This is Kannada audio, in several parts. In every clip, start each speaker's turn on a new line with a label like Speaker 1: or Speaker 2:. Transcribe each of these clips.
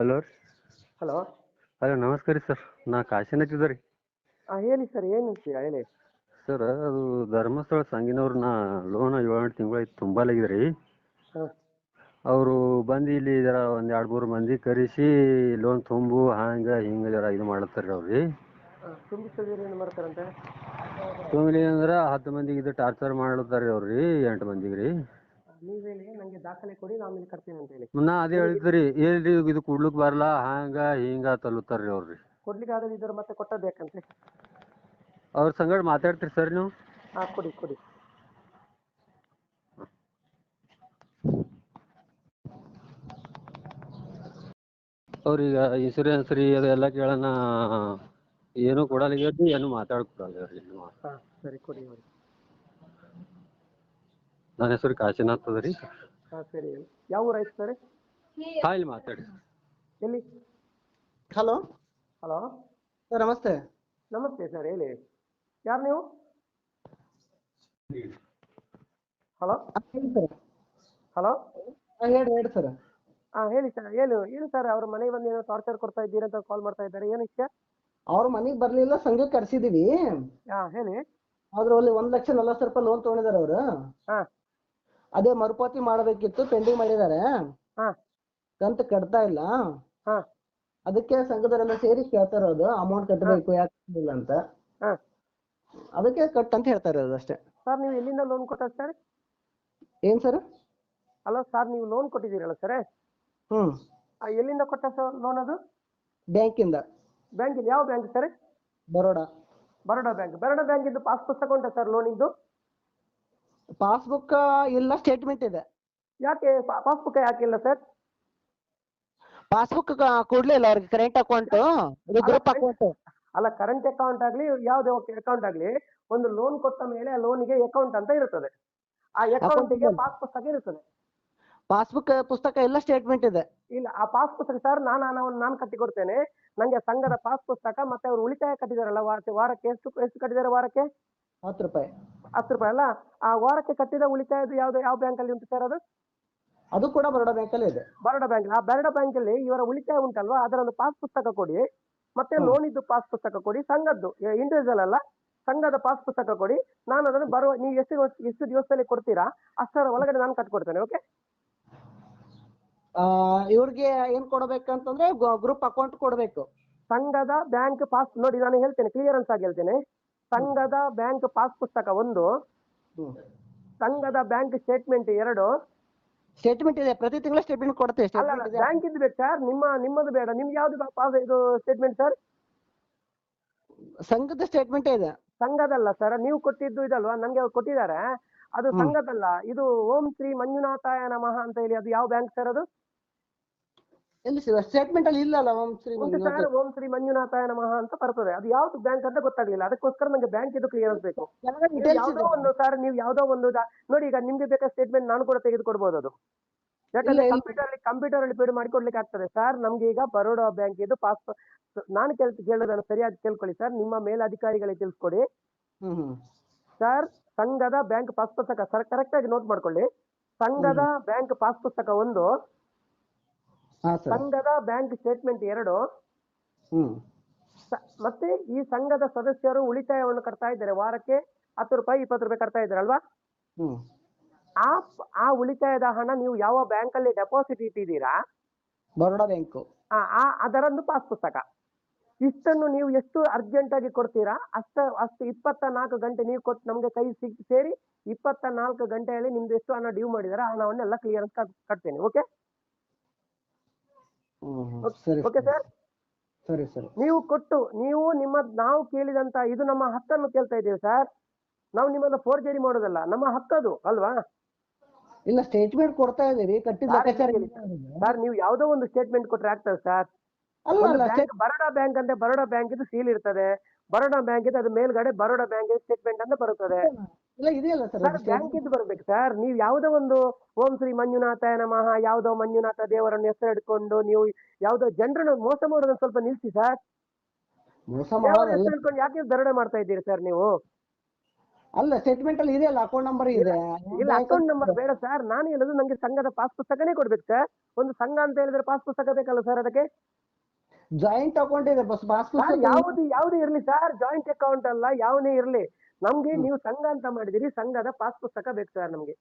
Speaker 1: ಹಲೋ.
Speaker 2: ಹಲೋ.
Speaker 1: ಹಲೋ, ನಮಸ್ಕಾರ ರೀ ಸರ್. ನಾ ಕಾಶಿನಾಥ್ ಇದ್ದೆ ರೀ.
Speaker 2: ಹೇಳಿ ಸರ್, ಏನು ವಿಷಯ ಹೇಳಿ.
Speaker 1: ಸರ್, ಅದು ಧರ್ಮಸ್ಥಳ ಸಂಗಿನವ್ರು ನಾ ಲೋನ್ 7-8 ತಿಂಗಳಾಯ್ತು ತುಂಬಲಾಗಿದೆ ರೀ.
Speaker 2: ಹಾಂ
Speaker 1: ಅವರು ಬಂದು ಇಲ್ಲಿ ಜರ ಒಂದು 2-3 ಮಂದಿ ಕರೆಸಿ ಲೋನ್ ತುಂಬು ಹಂಗೆ ಹಿಂಗೆ ಜರ ಇದು ಮಾಡ್ತಾರೆ ರೀ ಅವ್ರಿ.
Speaker 2: ತುಂಬಿಸಿದ್ರೆ ಏನು ಮಾಡ್ತಾರಂತೆ?
Speaker 1: ತುಂಬಲಿ ಅಂದ್ರೆ 10 ಮಂದಿಗೆ ಇದು ಟಾರ್ಚರ್ ಮಾಡ್ತಾರೆ ರೀ ಅವ್ರಿ, 8 ಮಂದಿಗೆ ರೀ.
Speaker 2: ನೀವು ಹೇಳಿ, ನನಗೆ ದಾಖಲೆ ಕೊಡಿ, ನಾನು ಆಮೇಲೆ ಕಟ್ತೀನಿ ಅಂತ ಹೇಳಿ.
Speaker 1: ನಾ ಅದೇ ಹೇಳಿದ್ದೆ ರೀ, ಏನ್ರಿ ಇದು ಕೊಡ್ಲಿಕ್ಕೆ ಬರಲ್ಲ ಹಂಗೆ ಹಿಂಗೆ ತಲುತ್ತಾರೆ ರೀ ಅವ್ರಿ.
Speaker 2: ಕೊಡ್ಲಿಕ್ಕೆ ಆಗದಿದ್ದರೆ ಮತ್ತೆ ಕೊಟ್ಟದ್ದು ಯಾಕಂತೆ?
Speaker 1: ಅವ್ರ ಸಂಗಡ ಮಾತಾಡ್ತೀರಿ ಸರ್ ನೀವು?
Speaker 2: ಕೊಡಿ ಕೊಡಿ.
Speaker 1: ಅವ್ರೀಗ ಇನ್ಸೂರೆನ್ಸ್ ರೀ ಅದೆಲ್ಲ ಕೇಳೋಣ, ಏನು ಕೊಡಲ್ಲ, ಏನು ಮಾತಾಡ್ಕೊಡಲ್ಲ ರೀ.
Speaker 2: ಸರಿ, ಕೊಡಿ ನೋಡಿ.
Speaker 1: ನನ್ನ ಹೆಸರು ಕಾಶಿನಾಥ್ ಅದ ರೀ.
Speaker 2: ಸರಿ. ಯಾವ ಊರು ಆಯ್ತು ಸರ್?
Speaker 1: ಇಲ್ಲಿ ಮಾತಾಡಿ.
Speaker 2: ಎಲ್ಲಿ?
Speaker 3: ಹಲೋ
Speaker 2: ಹಲೋ
Speaker 3: ಸರ್, ನಮಸ್ತೆ.
Speaker 2: ನಮಸ್ತೆ ಸರ್, ಹೇಳಿ. ಯಾರು ನೀವು? Hello hello.
Speaker 3: ಹೇಳಿ ಸರ್.
Speaker 2: ಹೇಳಿ ಸರ್, ಏನು ಸರ್, ಅವ್ರ ಮನೆಗೆ ಬಂದು ಏನೋ ಟಾರ್ಚರ್ ಕೊಡ್ತಾ ಇದ್ದೀರಿ ಅಂತ ಕಾಲ್ ಮಾಡ್ತಾ ಇದ್ದಾರೆ, ಏನು ವಿಷಯ?
Speaker 3: ಅವ್ರ ಮನೆಗೆ ಬರ್ಲಿಲ್ಲ, ಸಂಘಕ್ಕೆ ಕರ್ಸಿದೀವಿ.
Speaker 2: ಹೇಳಿ.
Speaker 3: ಆದ್ರೆ ಅಲ್ಲಿ 1,40,00,000 ಲೋನ್ ತಗೊಂಡಿದ್ದಾರೆ ಅವರು.
Speaker 2: ಹಾಂ
Speaker 3: ಅದೇ ಮರುಪಾವತಿ ಮಾಡಬೇಕಿತ್ತು, ಪೆಂಡಿಂಗ್ ಮಾಡಿದ್ದಾರೆ.
Speaker 2: ಹಾಂ
Speaker 3: ಕಂತು ಕಟ್ತಾ ಇಲ್ಲ.
Speaker 2: ಹಾಂ
Speaker 3: ಅದಕ್ಕೆ ಸಂಘದವರೆಲ್ಲ ಸೇರಿ ಕೇಳ್ತಾ ಇರೋದು, ಅಮೌಂಟ್ ಕಟ್ಟಬೇಕು ಯಾಕೆ ಇಲ್ಲ ಅಂತ.
Speaker 2: ಹಾಂ
Speaker 3: ಅದಕ್ಕೆ ಕಟ್ ಅಂತ ಹೇಳ್ತಾ ಇರೋದು ಅಷ್ಟೇ.
Speaker 2: ಸರ್, ನೀವು ಎಲ್ಲಿಂದ ಲೋನ್ ಕೊಟ್ಟದ್ದು ಸರ್?
Speaker 3: ಏನ್ ಸರ್?
Speaker 2: ಅಲ್ಲ ಸರ್, ನೀವು ಲೋನ್ ಕೊಟ್ಟಿದ್ದೀರಲ್ಲ ಸರ್? ಎಲ್ಲಿಂದ ಕೊಟ್ಟ ಸರ್ ಲೋನ್ ಅದು?
Speaker 3: ಬ್ಯಾಂಕಿಂದ.
Speaker 2: ಬ್ಯಾಂಕಿಂದ? ಯಾವ bank sir?
Speaker 3: Baroda.
Speaker 2: Baroda bank. Baroda ಬ್ಯಾಂಕಿಂದು ಪಾಸ್ ಪುಸ್ತಕ ಉಂಟಾ ಸರ್ ಲೋನಿದ್ದು?
Speaker 3: ಪಾಸ್ಬುಕ್ ಇಲ್ಲ, ಸ್ಟೇಟ್ಮೆಂಟ್ ಇದೆ.
Speaker 2: ಯಾಕೆ ಪಾಸ್ಬುಕ್ ಯಾಕಿಲ್ಲ ಸರ್?
Speaker 3: ಪಾಸ್ಬುಕ್ ಕೊಡ್ಲೇ ಇಲ್ಲ ಅವ್ರಿಗೆ, ಕರೆಂಟ್ ಅಕೌಂಟ್, ಗ್ರೂಪ್ ಅಕೌಂಟ್.
Speaker 2: ಅಲ್ಲ, ಕರೆಂಟ್ ಅಕೌಂಟ್ ಆಗಲಿ ಯಾವುದೇ ಅಕೌಂಟ್ ಆಗಲಿ, ಒಂದು ಲೋನ್ ಕೊಟ್ಟ ಮೇಲೆ ಆ ಲೋನಿಗೆ ಅಕೌಂಟ್ ಅಂತ ಇರುತ್ತದೆ. ಆ ಅಕೌಂಟಿಗೆ ಪಾಸ್ ಪುಸ್ತಕ ಇರುತ್ತದೆ.
Speaker 3: ಪಾಸ್ಬುಕ್ ಪುಸ್ತಕ ಇಲ್ಲ, ಸ್ಟೇಟ್ಮೆಂಟ್ ಇದೆ.
Speaker 2: ಇಲ್ಲ, ಆ ಪಾಸ್ ಪುಸ್ತಕ ಸರ್ ನಾನು ಕಟ್ಟಿ ಕೊಡ್ತೇನೆ. ನಂಗೆ ಸಂಘದ ಪಾಸ್ ಪುಸ್ತಕ ಮತ್ತೆ ಅವರು ಉಳಿತಾಯ ಕಟ್ಟಿದಾರಲ್ಲ, ವಾರಕ್ಕೆ ಎಷ್ಟು ಕಟ್ಟಿದ್ದಾರೆ? ವಾರಕ್ಕೆ
Speaker 3: 10 ರೂಪಾಯಿ.
Speaker 2: 10 ರೂಪಾಯಿ ಅಲ್ಲ? ಆ ವಾರಕ್ಕೆ ಕಟ್ಟಿದ ಉಳಿತಾಯದ ಯಾವ ಬ್ಯಾಂಕ್ ಅಲ್ಲಿ ಉಂಟು ಸರ್ ಅದು?
Speaker 3: ಅದು ಕೂಡ ಬರೋಡಾ ಬ್ಯಾಂಕಲ್ಲಿ ಇದೆ.
Speaker 2: ಬರೋಡಾ ಬ್ಯಾಂಕ್. ಆ ಬರೋಡಾ ಬ್ಯಾಂಕ್ ಅಲ್ಲಿ ಇವರ ಉಳಿತಾಯ ಉಂಟಲ್ವಾ, ಅದರ ಒಂದು ಪಾಸ್ ಪುಸ್ತಕ ಕೊಡಿ, ಮತ್ತೆ ಲೋನ್ ಇದ್ದು ಪಾಸ್ ಪುಸ್ತಕ ಕೊಡಿ. ಸಂಘದ್ದು ಇಂಡಿವಿಜುವಲ್ ಅಲ್ಲ, ಸಂಘದ ಪಾಸ್ ಪುಸ್ತಕ ಕೊಡಿ. ನಾನು ಅದನ್ನು ನೀವು ಎಷ್ಟು ದಿವಸದಲ್ಲಿ ಕೊಡ್ತೀರಾ ಅಷ್ಟರ ಒಳಗಡೆ ನಾನು ಕಟ್ಕೊಡ್ತೇನೆ. ಓಕೆ?
Speaker 3: ಇವ್ರಿಗೆ ಏನ್ ಕೊಡ್ಬೇಕಂತಂದ್ರೆ ಗ್ರೂಪ್ ಅಕೌಂಟ್ ಕೊಡ್ಬೇಕು.
Speaker 2: ಸಂಘದ ಬ್ಯಾಂಕ್ ಪಾಸ್ ನೋಡಿ, ನಾನು ಹೇಳ್ತೇನೆ, ಕ್ಲಿಯರೆನ್ಸ್ ಆಗಿ ಹೇಳ್ತೇನೆ. ಸಂಘದ ಬ್ಯಾಂಕ್ ಪಾಸ್ ಪುಸ್ತಕ 1, ಸಂಘದ ಬ್ಯಾಂಕ್ ಸ್ಟೇಟ್ಮೆಂಟ್ 2.
Speaker 3: ಸ್ಟೇಟ್ಮೆಂಟ್ ಇದೆ, ಪ್ರತಿ ತಿಂಗಳು ಸ್ಟೇಟ್ಮೆಂಟ್ ಕೊಡ್ತೇವೆ.
Speaker 2: ಅಲ್ಲ, ಬ್ಯಾಂಕ್ ಇದ್ದು ಬೇಕು ಸರ್, ನಿಮ್ಮದು ಬೇಡ. ನಿಮ್ಗೆ ಯಾವ್ದು ಪಾಸ್ ಇದು ಸ್ಟೇಟ್ಮೆಂಟ್ ಸರ್?
Speaker 3: ಸಂಘದ ಸ್ಟೇಟ್ಮೆಂಟ್ ಇದೆ.
Speaker 2: ಸಂಘದಲ್ಲ ಸರ್, ನೀವು ಕೊಟ್ಟಿದ್ದು ಇದಲ್ವಾ, ನಂಗೆ ಅವ್ರು ಕೊಟ್ಟಿದ್ದಾರೆ. ಅದು ಸಂಘದಲ್ಲ, ಇದು ಓಂ ಶ್ರೀ ಮಂಜುನಾಥಾಯ ನಮಃ ಅಂತ ಹೇಳಿ. ಅದು ಯಾವ ಬ್ಯಾಂಕ್ ಸರ್ ಅದು?
Speaker 3: ಎಲ್ಲಿ ಸ್ಟೇಟ್ಮೆಂಟ್ ಅಲ್ಲಿ ಇಲ್ಲ ಓಂ ಶ್ರೀ
Speaker 2: ಉಂಟು ಸರ್, ಓಂ ಶ್ರೀ ಮಂಜುನಾಥಾಯ ನಮಃ ಅಂತ ಬರ್ತದೆ. ಅದು ಯಾವ್ದು ಬ್ಯಾಂಕ್ ಅಂತ ಗೊತ್ತಾಗ್ಲಿಲ್ಲ, ಅದಕ್ಕೋಸ್ಕರ ನಂಗೆ ಬ್ಯಾಂಕ್ ಇದು ಕ್ಲಿಯರೆನ್ಸ್ ಬೇಕು. ಯಾವ್ದೋ ಒಂದು ಸರ್, ನೀವು ಯಾವ್ದೋ ಒಂದು ನೋಡಿ, ಈಗ ನಿಮ್ಗೆ ಬೇಕಾದ ಸ್ಟೇಟ್ಮೆಂಟ್ ನಾನು ಕೂಡ ತೆಗೆದುಕೊಡ್ಬೋದು. ಅದು ಯಾಕಂದ್ರೆ ಕಂಪ್ಯೂಟರ್ ಅಲ್ಲಿ ಪೇಡ್ ಮಾಡಿಕೊಡ್ಲಿಕ್ಕೆ ಆಗ್ತದೆ ಸರ್. ನಮ್ಗೆ ಈಗ ಬರೋಡಾ ಬ್ಯಾಂಕ್ ಇದು ಪಾಸ್, ನಾನು ಕೇಳೋದನ್ನು ಸರಿಯಾಗಿ ಕೇಳ್ಕೊಳ್ಳಿ ಸರ್, ನಿಮ್ಮ ಮೇಲಧಿಕಾರಿಗಳಿಗೆ ತಿಳಿಸ್ಕೊಡಿ ಸರ್. ಸಂಘದ ಬ್ಯಾಂಕ್ ಪಾಸ್ ಪುಸ್ತಕ ಸರ್, ಕರೆಕ್ಟ್ ಆಗಿ ನೋಟ್ ಮಾಡ್ಕೊಳ್ಳಿ. ಸಂಘದ ಬ್ಯಾಂಕ್ ಪಾಸ್ ಪುಸ್ತಕ 1, ಸಂಘದ ಬ್ಯಾಂಕ್ ಸ್ಟೇಟ್ಮೆಂಟ್ 2, ಮತ್ತೆ ಈ ಸಂಘದ ಸದಸ್ಯರು ಉಳಿತಾಯವನ್ನು ಕಟ್ತಾ ಇದ್ದಾರೆ. ವಾರಕ್ಕೆ 10 ರೂಪಾಯಿ 20 ರೂಪಾಯಿ ಕಟ್ತಾ ಇದ್ದಾರಲ್ವಾ? ಆ ಉಳಿತಾಯದ ಹಣ ನೀವು ಯಾವ ಬ್ಯಾಂಕ್ ಅಲ್ಲಿ ಡೆಪಾಸಿಟ್ ಇಟ್ಟಿದ್ದೀರಾ,
Speaker 3: ಬರೋಡಾ ಬ್ಯಾಂಕ್,
Speaker 2: ಅದರದ್ದು ಪಾಸ್ ಪುಸ್ತಕ. ಇಷ್ಟನ್ನು ನೀವು ಎಷ್ಟು ಅರ್ಜೆಂಟ್ ಆಗಿ ಕೊಡ್ತೀರಾ ಅಷ್ಟು 24 ಗಂಟೆ ನೀವು ಕೊಟ್ಟು ನಮ್ಗೆ ಕೈ ಸೇರಿ 24 ಗಂಟೆಯಲ್ಲಿ ನಿಮ್ದು ಎಷ್ಟು ಹಣ ಡ್ಯೂ ಮಾಡಿದಾರೆ ಆ ಹಣವನ್ನೆಲ್ಲ ಕ್ಲಿಯರೆನ್ಸ್ ಕಟ್ತೇನೆ. ಓಕೆ? Okay sir?
Speaker 3: ಸರಿ ಸರಿ.
Speaker 2: ನೀವು ನಾವು ಕೇಳಿದಂತ ಇದು ನಮ್ಮ ಹಕ್ಕನ್ನು ಕೇಳ್ತಾ ಇದ್ದೇವೆ ಸರ್. ನಾವು ನಿಮ್ಮನ್ನ ಫೋರ್ಜರಿ ಮಾಡೋದಲ್ಲ, ನಮ್ಮ ಹಕ್ಕದು ಅಲ್ವಾ?
Speaker 3: ಇಲ್ಲ, ಸ್ಟೇಟ್ಮೆಂಟ್ ಕೊಡ್ತಾ ಇದೀವಿ,
Speaker 2: ಸರ್ ನೀವು ಯಾವ್ದೋ ಒಂದು ಸ್ಟೇಟ್ಮೆಂಟ್ ಕೊಟ್ರೆ ಆಗ್ತದೆ ಸರ್. ಬರೋಡಾ ಬ್ಯಾಂಕ್ ಅಂದ್ರೆ ಬರೋಡಾ ಬ್ಯಾಂಕ್ ಇದು ಸೀಲ್ ಇರ್ತದೆ. ಬರೋಡಾ ಬ್ಯಾಂಕ್ ಇದು ಅದು ಮೇಲ್ಗಡೆ ಬರೋಡಾ ಬ್ಯಾಂಕ್ ಸ್ಟೇಟ್ಮೆಂಟ್ ಅಂತ ಬರುತ್ತದೆ. ಬ್ಯಾಂಕ್ ಇದ್ದು ಬರ್ಬೇಕು ಸರ್. ನೀವು ಯಾವ್ದೋ ಒಂದು ಓಂ ಶ್ರೀ ಮಂಜುನಾಥಾಯ ನಮಃ, ಯಾವ್ದೋ ಮಂಜುನಾಥ ದೇವರನ್ನು ಹೆಸರು ಹಿಡ್ಕೊಂಡು ನೀವು ಯಾವ್ದೋ ಜನರನ್ನು ಮೋಸ ಮಾಡೋದನ್ನ ಸ್ವಲ್ಪ ನಿಲ್ಸಿ ಸರ್. ಹೆಸರು ಹಿಡ್ಕೊಂಡು ಯಾಕೆ ದರೋಡೆ ಮಾಡ್ತಾ ಇದ್ದೀರಿ ಸರ್ ನೀವು?
Speaker 3: ಅಲ್ಲ ಸ್ಟೇಟ್ಮೆಂಟ್ ಅಲ್ಲಿ ಇದೆಯಲ್ಲ ಅಕೌಂಟ್ ನಂಬರ್ ಇದೆ.
Speaker 2: ಇಲ್ಲ ಅಕೌಂಟ್ ನಂಬರ್ ಬೇಡ ಸರ್, ನಾನು ಹೇಳೋದು ನಂಗೆ ಸಂಘದ ಪಾಸ್ ಪುಸ್ತಕನೇ ಕೊಡ್ಬೇಕು ಸರ್. ಒಂದು ಸಂಘ ಅಂತ ಹೇಳಿದ್ರೆ ಪಾಸ್ ಪುಸ್ತಕ ಬೇಕಲ್ಲ ಸರ್ ಅದಕ್ಕೆ.
Speaker 3: ಜಾಯಿಂಟ್ ಅಕೌಂಟ್ ಇದೆ ಪಾಸ್
Speaker 2: ಸರ್
Speaker 3: ಪುಸ್ತಕ
Speaker 2: ಯಾವುದೇ ಇರ್ಲಿ ಸರ್, ಜಾಯಿಂಟ್ ಅಕೌಂಟ್ ಅಲ್ಲ ಯಾವನೇ ಇರ್ಲಿ, ನಮ್ಗೆ ನೀವು ಸಂಘ ಅಂತ ಮಾಡಿದಿರಿ, ಸಂಘದ ಪಾಸ್ ಪುಸ್ತಕ ಬೇಕು ಸರ್ ನಮ್ಗೆ.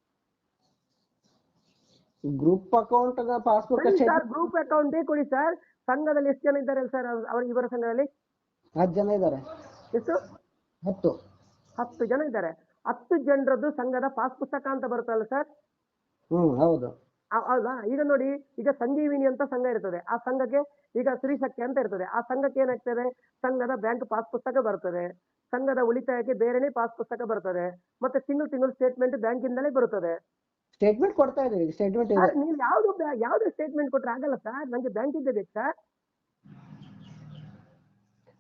Speaker 3: Group account passbook
Speaker 2: sir group ಅಕೌಂಟೇ ಕೊಡಿ ಸರ್. ಸಂಘದಲ್ಲಿ ಎಷ್ಟು ಜನ ಇದ್ದಾರೆ ಸರ್ ಅವ್ರ ಇವರ ಸಂಘದಲ್ಲಿ?
Speaker 3: 10 ಜನ ಇದ್ದಾರೆ.
Speaker 2: ಎಷ್ಟು?
Speaker 3: 10
Speaker 2: ಜನ ಇದ್ದಾರೆ. 10 ಜನರದ್ದು ಸಂಘದ ಪಾಸ್ ಪುಸ್ತಕ ಅಂತ ಬರುತ್ತಲ್ಲ ಸರ್?
Speaker 3: ಹೌದು.
Speaker 2: ಹೌದಾ? ಈಗ ನೋಡಿ, ಈಗ ಸಂಜೀವಿನಿ ಅಂತ ಸಂಘ ಇರ್ತದೆ, ಆ ಸಂಘಕ್ಕೆ ಈಗ ಸ್ತ್ರೀಶಕ್ತಿ ಅಂತ ಇರ್ತದೆ, ಆ ಸಂಘಕ್ಕೆ ಏನಾಗ್ತದೆ, ಸಂಘದ ಬ್ಯಾಂಕ್ ಪಾಸ್ ಪುಸ್ತಕ ಬರ್ತದೆ, ಸಂಘದ ಉಳಿತಾಯಕ್ಕೆ ಬೇರೆನೇ ಪಾಸ್ ಪುಸ್ತಕ ಬರ್ತದೆ, ಮತ್ತೆ ತಿಂಗಳು ಸ್ಟೇಟ್ಮೆಂಟ್ ಬ್ಯಾಂಕಿಂದಲೇ ಬರುತ್ತದೆ.
Speaker 3: ಸ್ಟೇಟ್ಮೆಂಟ್ ಕೊಡ್ತಾ ಇದೀವಿ, ಸ್ಟೇಟ್ಮೆಂಟ್ ಇದೆ.
Speaker 2: ನೀವು ಯಾವ್ದು ಸ್ಟೇಟ್ಮೆಂಟ್ ಕೊಟ್ರೆ ಆಗಲ್ಲ ಸರ್, ನಂಗೆ ಬ್ಯಾಂಕಿಂದ ಬೇಕು ಸರ್.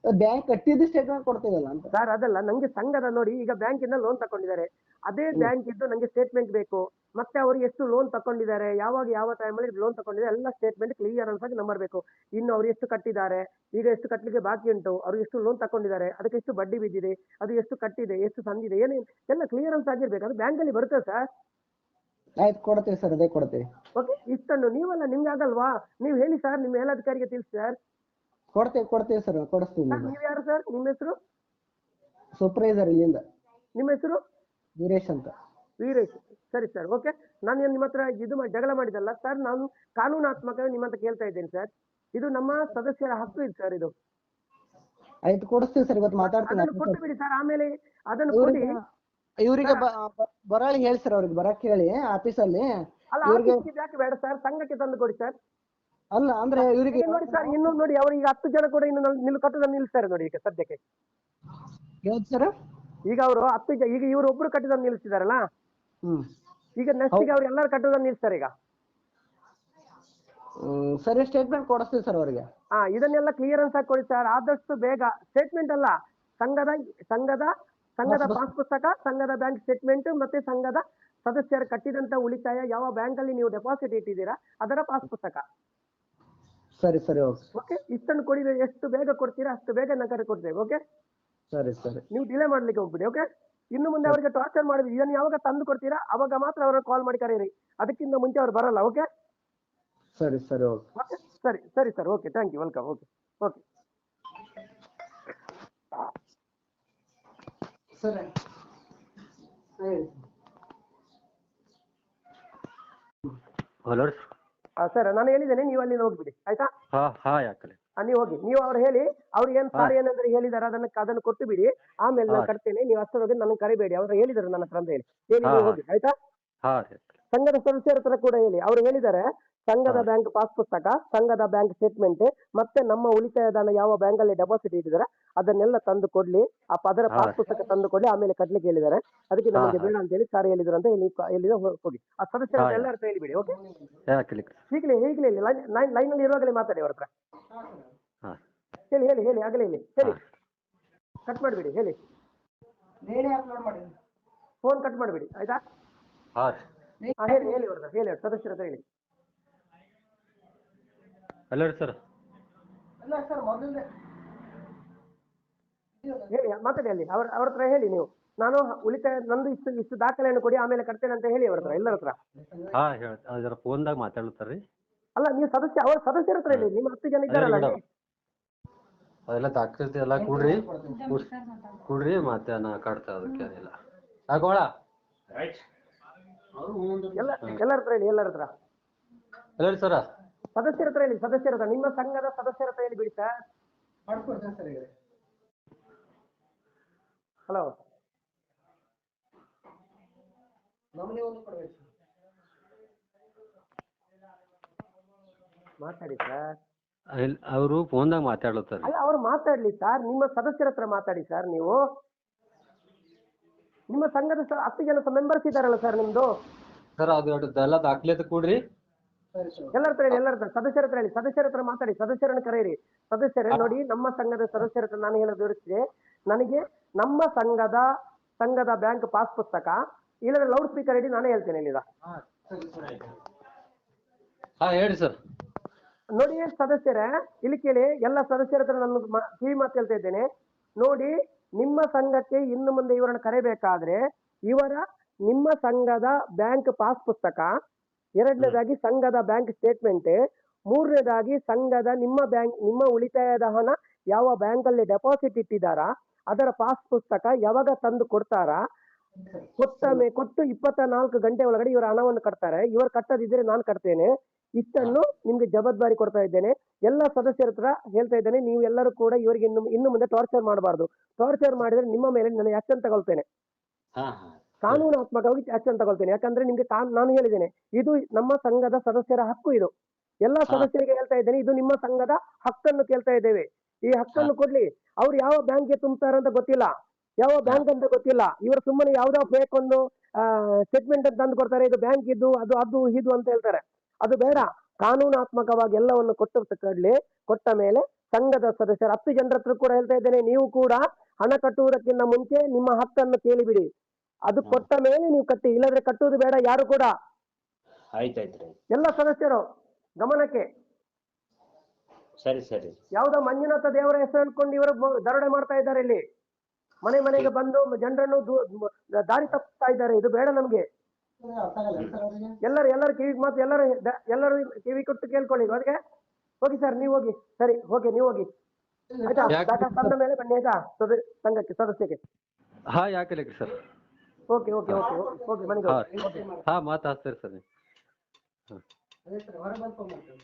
Speaker 3: ಬ್ಯಾಂಕ್ ಕಟ್ಟಿದ್ದು ಸ್ಟೇಟ್ಮೆಂಟ್ ಕೊಡ್ತೀವಲ್ಲ ಅಂತ
Speaker 2: ಸರ್. ಅದಲ್ಲ, ನಂಗೆ ಸಂಘದ ನೋಡಿ, ಈಗ ಬ್ಯಾಂಕಿಂದ ಲೋನ್ ತಕೊಂಡಿದ್ದಾರೆ, ಅದೇ ಬ್ಯಾಂಕ್ ಇದ್ದು ನಂಗೆ ಸ್ಟೇಟ್ಮೆಂಟ್ ಬೇಕು, ಮತ್ತೆ ಅವರು ಎಷ್ಟು ಲೋನ್ ತಕೊಂಡಿದ್ದಾರೆ, ಯಾವಾಗ ಯಾವ ಟೈಮಲ್ಲಿ ಲೋನ್ ತಕೊಂಡಿದ್ದಾರೆ, ಎಲ್ಲ ಸ್ಟೇಟ್ಮೆಂಟ್ ಕ್ಲಿಯರೆನ್ಸ್ ಆಗಿ ನಂಬರ್ ಬೇಕು. ಇನ್ನು ಅವ್ರು ಎಷ್ಟು ಕಟ್ಟಿದ್ದಾರೆ, ಈಗ ಎಷ್ಟು ಕಟ್ಟಲಿಕ್ಕೆ ಬಾಕಿ ಉಂಟು, ಅವ್ರು ಎಷ್ಟು ಲೋನ್ ತಕೊಂಡಿದ್ದಾರೆ, ಅದಕ್ಕೆ ಎಷ್ಟು ಬಡ್ಡಿ ಬಿದ್ದಿದೆ, ಅದು ಎಷ್ಟು ಕಟ್ಟಿದೆ, ಎಷ್ಟು ಸಂದಿದೆ, ಏನೇನು ಎಲ್ಲ ಕ್ಲಿಯರೆನ್ಸ್ ಆಗಿರ್ಬೇಕು. ಅದು ಬ್ಯಾಂಕಲ್ಲಿ ಬರುತ್ತೆ ಸರ್.
Speaker 3: ಆಯ್ತು, ಕೊಡ್ತೀವಿ ಸರ್, ಅದೇ ಕೊಡ್ತೀವಿ.
Speaker 2: ಓಕೆ, ಇಷ್ಟನ್ನು ನೀವಲ್ಲ, ನಿಮ್ಗೆ ಆಗಲ್ವಾ? ನೀವು ಹೇಳಿ ಸರ್, ನಿಮ್ಮ ಮೇಲಧಿಕಾರಿಗೆ ತಿಳಿಸಿ ಸರ್.
Speaker 3: ಕೊಡ್ತೀವಿ ಸರ್, ಕೊಡಿಸ್ತೀವಿ.
Speaker 2: ನೀವು ಯಾರು ಸರ್? ನಿಮ್ಮ ಹೆಸರು?
Speaker 3: ಸೂಪರ್ವೈಸರ್ ಇಲ್ಲಿಂದ.
Speaker 2: ನಿಮ್ಮ ಹೆಸರು?
Speaker 3: ವೀರೇಶ್ ಅಂತ.
Speaker 2: ವೀರೇಶ್. ಸರಿ ಸರ್, ಓಕೆ. ನಾನು ನಿಮ್ಮ ಹತ್ರ ಜಗಳ ಮಾಡಿದಲ್ಲ ಸರ್, ನಾನು ಕಾನೂನಾತ್ಮಕ ನಿಮ್ಮ ಹತ್ರ ಕೇಳ್ತಾ ಇದ್ದೇನೆ ಸರ್. ಇದು ನಮ್ಮ ಸದಸ್ಯರ ಹಕ್ಕು ಇದೆ ಸರ್. ಇದು
Speaker 3: ಆಯ್ತು, ಕೊಡಿಸ್ತೀವಿ ಸರ್, ಇವತ್ತು ಮಾತಾಡ್ತೀನಿ.
Speaker 2: ಅದನ್ನು ಕೊಟ್ಟು ಬಿಡಿ ಸರ್, ಆಮೇಲೆ ಅದನ್ನು ಕೊಡಿ.
Speaker 3: ಇವರಿಗೆ ಬರಳಿ ಹೇಳಿ ಸರ್, ಅವ್ರಿಗೆ ಬರಕ್ ಹೇಳಿ ಆಫೀಸಲ್ಲಿ.
Speaker 2: ಅಲ್ಲ, ಆಫೀಸ್ಗೆ ಯಾಕೆ ಬೇಡ ಸರ್, ಸಂಘಕ್ಕೆ ತಂದು ಕೊಡಿ ಸರ್.
Speaker 3: ಅಲ್ಲ ಅಂದ್ರೆ ಇವರಿಗೆ
Speaker 2: ನೋಡಿ ಸರ್, ಇನ್ನು ನೋಡಿ, ಅವರು ಈಗ 10 ಜನ ಕೂಡ ಇನ್ನು ಕಟ್ಟುದನ್ನು ನಿಲ್ಲಿಸ್ತಾರೆ ನೋಡಿ ಈಗ ಸದ್ಯಕ್ಕೆ.
Speaker 3: ಯಾವ್ದು ಸರ್?
Speaker 2: ಈಗ ಅವರು 10 ಜನ, ಈಗ ಇವರು ಒಬ್ರು ಕಟ್ಟುದನ್ನು ನಿಲ್ಲಿಸಿದಾರಲ್ಲ, ಈಗ ನೆಕ್ಸ್ಟ್ ಅವ್ರು ಎಲ್ಲರೂ ಕಟ್ಟುದನ್ನು ನಿಲ್ಲಿಸ್ತಾರೆ ಈಗ.
Speaker 3: ಸರಿ, ಸ್ಟೇಟ್ಮೆಂಟ್ ಕೊಡಿಸ್ತೀವಿ ಸರ್ ಅವರಿಗೆ.
Speaker 2: ಇದನ್ನೆಲ್ಲ ಕ್ಲಿಯರೆನ್ಸ್ ಆಗಿ ಕೊಡಿ ಸರ್, ಆದಷ್ಟು ಬೇಗ. ಸ್ಟೇಟ್ಮೆಂಟ್ ಅಲ್ಲ, ಸಂಘದ ಪಾಸ್ ಪುಸ್ತಕ, ಸಂಘದ ಬ್ಯಾಂಕ್ ಸ್ಟೇಟ್ಮೆಂಟ್, ಮತ್ತೆ ಸಂಘದ ಸದಸ್ಯರು ಕಟ್ಟಿದಂತ ಉಳಿತಾಯ ಯಾವ ಬ್ಯಾಂಕ್ ಅಲ್ಲಿ ನೀವು ಡೆಪಾಸಿಟ್ ಇಟ್ಟಿದ್ದೀರಾ ಅದರ ಪಾಸ್ ಪುಸ್ತಕ.
Speaker 3: ಸರಿ ಸರಿ,
Speaker 2: ಓಕೆ. ಇಷ್ಟನ್ನು ಕೊಡಿ, ಎಷ್ಟು ಬೇಗ ಕೊಡ್ತೀರಾ ಅಷ್ಟು ಬೇಗ ನಗರ ಕೊಡ್ತೇವೆ. ಓಕೆ,
Speaker 3: ಸರಿ ಸರಿ.
Speaker 2: ನೀವು ಡಿಲೇ ಮಾಡ್ಲಿಕ್ಕೆ ಹೋಗ್ಬಿಡಿ. ಓಕೆ, ಇನ್ನು ಮುಂದೆ ಅವರಿಗೆ ಟಾರ್ಚರ್ ಮಾಡಿದ್ವಿ, ಇದನ್ನು ಯಾವಾಗ ತಂದು ಕೊಡ್ತೀರಾ ಅವಾಗ ಮಾತ್ರ ಅವ್ರನ್ನ ಕಾಲ್ ಮಾಡಿ ಕರೀರಿ, ಅದಕ್ಕಿಂತ ಮುಂಚೆ ಅವ್ರು ಬರಲ್ಲ. ಓಕೆ
Speaker 3: ಸರಿ ಸರಿ,
Speaker 2: ಓಕೆ, ಸರಿ ಸರಿ sir, okay, thank you, welcome. Okay okay
Speaker 3: ಸರಿ.
Speaker 1: ಹಲೋ
Speaker 2: ಸರ್, ನಾನು ಹೇಳಿದ್ದೇನೆ, ನೀವು ಅಲ್ಲಿ ಹೋಗ್ಬಿಡಿ, ಆಯ್ತಾ?
Speaker 1: ಯಾಕಲೆ
Speaker 2: ನೀವು ಹೋಗಿ, ನೀವು ಅವ್ರು ಹೇಳಿ, ಅವ್ರು ಏನ್ ಸಾರಿ ಏನಂದ್ರೆ ಹೇಳಿದಾರೆ ಅದನ್ನು ಕೊಟ್ಟು ಬಿಡಿ, ಆಮೇಲೆ ನಾನು ಕಟ್ತೇನೆ. ನೀವು ಅಷ್ಟರೊಳಗೆ ನನಗೆ ಕರಿಬೇಡಿ, ಅವ್ರು ಹೇಳಿದಾರೆ ನನ್ನ ಹತ್ರ ಅಂತ ಹೇಳಿ ನೀವು ಹೋಗಿ, ಆಯ್ತಾ? ಸಂಘದ ಸದಸ್ಯರ ಹತ್ರ ಕೂಡ ಹೇಳಿ, ಅವ್ರು ಹೇಳಿದ್ದಾರೆ ಸಂಘದ ಬ್ಯಾಂಕ್ ಪಾಸ್ ಪುಸ್ತಕ, ಸಂಘದ ಬ್ಯಾಂಕ್ ಸ್ಟೇಟ್ಮೆಂಟ್, ಮತ್ತೆ ನಮ್ಮ ಉಳಿತಾಯದಾನ ಯಾವ ಬ್ಯಾಂಕ್ ಅಲ್ಲಿ ಡೆಪಾಸಿಟ್ ಇಟ್ಟಿದ್ದಾರೆ ಅದನ್ನೆಲ್ಲ ತಂದು ಕೊಡ್ಲಿ, ಅದರ ಪಾಸ್ ಪುಸ್ತಕ ತಂದು ಕೊಡ್ಲಿ, ಆಮೇಲೆ ಕಟ್ಲಿಕ್ಕೆ ಹೇಳಿದ್ದಾರೆ. ಅದಕ್ಕೆ ನಮಗೆ ಬೇಡ ಅಂತ ಹೇಳಿ ಸಾರಿ ಹೇಳಿದ್ರು ಅಂತ ಹೇಳಿದ ಹೋಗಿ. ಆ ಸದಸ್ಯರ ಹತ್ರ ಎಲ್ಲರ ಹತ್ರ ಹೇಳಿಬಿಡಿ. ಓಕೆ, ಈಗಲೇ ಲೈನ್ ಅಲ್ಲಿ ಇರುವಾಗಲೇ ಮಾತಾಡಿ ಅವ್ರ ಹತ್ರ. ಹೇಳಿ ಹೇಳಿ ಹೇಳಿ, ಆಗಲೇ ಹೇಳಿ, ಹೇಳಿ, ಕಟ್ ಮಾಡಿಬಿಡಿ, ಹೇಳಿ, ಫೋನ್ ಕಟ್ ಮಾಡಿಬಿಡಿ, ಆಯ್ತಾ? ಹೇಳಿ ಹೇಳಿ ಅವ್ರ ಹತ್ರ, ಹೇಳಿ ಸದಸ್ಯರ ಹತ್ರ ಹೇಳಿ.
Speaker 1: Hello sir.
Speaker 2: ಹೇಳಿ, ಮಾತಾಡಿ ಅಲ್ಲಿ ಅವ್ರ ಹತ್ರ ಹೇಳಿ. ನೀವು ನಾನು ಉಳಿತಾಯ ನಂದು ಇಷ್ಟು ದಾಖಲೆಯನ್ನು ಕೊಡಿ, ಆಮೇಲೆ ಕಟ್ತೇನೆ ಅಂತ ಹೇಳಿ ಅವ್ರ ಹತ್ರ, ಎಲ್ಲರ ಹತ್ರ.
Speaker 1: ಫೋನ್ದಾಗ ಮಾತಾಡ್ತಾರ್ರಿ.
Speaker 2: ಅಲ್ಲ, ನೀವು ಅವ್ರ ಸದಸ್ಯರ ಹತ್ರ ಹೇಳಿ, ನಿಮ್ಮ 10 ಜನ ಇದ್ದಾರಲ್ಲ.
Speaker 1: ಅದೆಲ್ಲ ದಾಖಲೆ ಎಲ್ಲ ಕೂಡ್ರಿ ಮತ್ತೆ ನಾ ಕಟ್ತಾ, ಅದಕ್ಕೆ ಏನಿಲ್ಲ. ಯಾಕೋಳ
Speaker 2: ಎಲ್ಲರ ಹತ್ರ ಹೇಳಿ, ಎಲ್ಲರ ಹತ್ರ.
Speaker 1: ಹಲೋ ಸರ,
Speaker 2: ಸದಸ್ಯರ ಹತ್ರ ಹೇಳಿ, ಸದಸ್ಯರ ಹತ್ರ, ನಿಮ್ಮ ಸಂಘದ ಸದಸ್ಯರ ಹತ್ರ ಹೇಳಿ ಬಿಡಿ ಸರ್. ಹಲೋ, ಮಾತಾಡಿ ಸರ್.
Speaker 1: ಅವರು ಫೋನ್ದಾಗ ಮಾತಾಡ್ಲತ್ತಾರ.
Speaker 2: ಅಲ್ಲ, ಅವ್ರು ಮಾತಾಡ್ಲಿ ಸರ್, ನಿಮ್ಮ ಸದಸ್ಯರ ಹತ್ರ ಮಾತಾಡಿ ಸರ್. ನೀವು ನಿಮ್ಮ ಸಂಘದ 10 ಜನ ಮೆಂಬರ್ಸ್ ಇದ್ದಾರಲ್ಲ ಸರ್ ನಿಮ್ದು.
Speaker 1: ಸರ್ ಅದು ಎಲ್ಲ ದಾಖಲೆ ಕೂಡ್ರಿ.
Speaker 2: ಎಲ್ಲರ ಹತ್ರ ಹೇಳಿ, ಎಲ್ಲರ ಹತ್ರ, ಸದಸ್ಯರ ಹತ್ರ ಹೇಳಿ, ಸದಸ್ಯರ ಹತ್ರ ಮಾತಾಡಿ, ಸದಸ್ಯರನ್ನು ಕರೆಯಿರಿ. ಸದಸ್ಯರೇ ನೋಡಿ, ನಮ್ಮ ಸಂಘದ ಸದಸ್ಯರ ಹತ್ರ ನಾನು ಹೇಳೋದು ಇರುತ್ತೆ, ನನಗೆ ನಮ್ಮ ಸಂಘದ ಬ್ಯಾಂಕ್ ಪಾಸ್ ಪುಸ್ತಕ, ಇಲ್ಲದ್ರೆ ಲೌಡ್ ಸ್ಪೀಕರ್ ಇಡಿ, ನಾನೇ ಹೇಳ್ತೇನೆ ಇಲ್ಲಿದ.
Speaker 1: ಹೇಳಿ ಸರ್.
Speaker 2: ನೋಡಿ ಸದಸ್ಯರೇ, ಇಲ್ಲಿ ಕೇಳಿ, ಎಲ್ಲ ಸದಸ್ಯರ ಹತ್ರ ನಾನು ಕಿವಿ ಮಾತು ಹೇಳ್ತಾ ಇದ್ದೇನೆ. ನೋಡಿ, ನಿಮ್ಮ ಸಂಘಕ್ಕೆ ಇನ್ನು ಮುಂದೆ ಇವರನ್ನು ಕರೆಬೇಕಾದ್ರೆ ನಿಮ್ಮ ಸಂಘದ ಬ್ಯಾಂಕ್ ಪಾಸ್ ಪುಸ್ತಕ, ಎರಡನೇದಾಗಿ ಸಂಘದ ಬ್ಯಾಂಕ್ ಸ್ಟೇಟ್ಮೆಂಟ್, ಮೂರನೇದಾಗಿ ಸಂಘದ ನಿಮ್ಮ ಉಳಿತಾಯದ ಹಣ ಯಾವ ಬ್ಯಾಂಕ್ ಅಲ್ಲಿ ಡೆಪಾಸಿಟ್ ಇಟ್ಟಿದ್ದಾರಾ ಅದರ ಪಾಸ್ ಪುಸ್ತಕ ಯಾವಾಗ ತಂದು ಕೊಡ್ತಾರಾ, ಕೊಟ್ಟು 24 ಗಂಟೆ ಒಳಗಡೆ ಇವರ ಹಣವನ್ನು ಕಟ್ತಾರೆ. ಇವರು ಕಟ್ಟದಿದ್ರೆ ನಾನು ಕಟ್ತೇನೆ. ಇಷ್ಟನ್ನು ನಿಮ್ಗೆ ಜವಾಬ್ದಾರಿ ಕೊಡ್ತಾ ಇದ್ದೇನೆ. ಎಲ್ಲ ಸದಸ್ಯರ ಹತ್ರ ಹೇಳ್ತಾ ಇದ್ದೇನೆ, ನೀವು ಎಲ್ಲರೂ ಕೂಡ ಇವರಿಗೆ ಇನ್ನು ಮುಂದೆ ಟಾರ್ಚರ್ ಮಾಡಬಾರ್ದು. ಟಾರ್ಚರ್ ಮಾಡಿದ್ರೆ ನಿಮ್ಮ ಮೇಲೆ ನಾನು ಆಕ್ಷನ್ ತಗೊಳ್ತೇನೆ, ಕಾನೂನಾತ್ಮಕವಾಗಿ ಆಕ್ಷನ್ ತಗೊಳ್ತೇನೆ. ಯಾಕಂದ್ರೆ ನಿಮ್ಗೆ ನಾನು ಹೇಳಿದ್ದೇನೆ, ಇದು ನಮ್ಮ ಸಂಘದ ಸದಸ್ಯರ ಹಕ್ಕು. ಇದು ಎಲ್ಲ ಸದಸ್ಯರಿಗೆ ಹೇಳ್ತಾ ಇದ್ದೇನೆ, ಇದು ನಿಮ್ಮ ಸಂಘದ ಹಕ್ಕನ್ನು ಕೇಳ್ತಾ ಇದ್ದೇವೆ. ಈ ಹಕ್ಕನ್ನು ಕೊಡ್ಲಿ. ಅವ್ರು ಯಾವ ಬ್ಯಾಂಕ್ಗೆ ತುಂಬ್ತಾರ ಅಂತ ಗೊತ್ತಿಲ್ಲ, ಯಾವ ಬ್ಯಾಂಕ್ ಅಂತ ಗೊತ್ತಿಲ್ಲ. ಇವರು ಸುಮ್ಮನೆ ಯಾವ್ದೋ ಫೇಕ್ ಒಂದು ಸ್ಟೇಟ್ಮೆಂಟ್ ಅಂತ ತಂದು ಕೊಡ್ತಾರೆ, ಇದು ಬ್ಯಾಂಕ್ ಇದು ಅದು ಇದು ಅಂತ ಹೇಳ್ತಾರೆ. ಅದು ಬೇಡ. ಕಾನೂನಾತ್ಮಕವಾಗಿ ಎಲ್ಲವನ್ನು ಕೊಟ್ಟ ಮೇಲೆ ಸಂಘದ ಸದಸ್ಯರು 10 ಜನರ ಹತ್ರ ಕೂಡ ಹೇಳ್ತಾ ಇದ್ದೇನೆ, ನೀವು ಕೂಡ ಹಣ ಕಟ್ಟುವುದಕ್ಕಿಂತ ಮುಂಚೆ ನಿಮ್ಮ ಹಕ್ಕನ್ನು ಕೇಳಿಬಿಡಿ. ಅದು ಕೊಟ್ಟ ಮೇಲೆ ನೀವು ಕಟ್ಟಿ, ಇಲ್ಲದ್ರೆ ಕಟ್ಟುವುದು ಬೇಡ ಯಾರು ಕೂಡ. ಎಲ್ಲ ಸದಸ್ಯರು ಗಮನಕ್ಕೆ.
Speaker 4: ಸರಿ ಸರಿ.
Speaker 2: ಯಾವುದೋ ಮಂಜುನಾಥ ದೇವರ ಹೆಸರು ಹೇಳ್ಕೊಂಡು ಇವರು ದರೋಡೆ ಮಾಡ್ತಾ ಇದ್ದಾರೆ. ಇಲ್ಲಿ ಮನೆಗೆ ಬಂದು ಜನರನ್ನು ದಾರಿ ತಪ್ಪಿಸ್ತಾ ಇದ್ದಾರೆ. ಇದು ಬೇಡ ನಮ್ಗೆ. ಎಲ್ಲರೂ ಕಿವಿಗೆ ಮಾತು, ಎಲ್ಲರೂ ಕಿವಿ ಕೊಟ್ಟು ಕೇಳ್ಕೊಳ್ಳಿ. ಅದಕ್ಕೆ ಹೋಗಿ ಸರ್, ನೀವು ಹೋಗಿ. ಸರಿ, ಓಕೆ, ನೀವು ಹೋಗಿ. ಆಯ್ತಾ? ತಂದ ಮೇಲೆ ಬನ್ನಿ ಆಯ್ತಾ ಸಂಘಕ್ಕೆ ಸದಸ್ಯಕ್ಕೆ.
Speaker 1: ಹಾ, ಯಾಕೆ sir.
Speaker 2: Okay okay okay okay, ಮನೆಗೆ
Speaker 1: ಹಾ, ಮಾತಾಡ್ತಾರೆ ಸರ್.
Speaker 3: ಹೊರ ಬಂದ್ಕೊಂಡ್ಬರ್ತೇನೆ.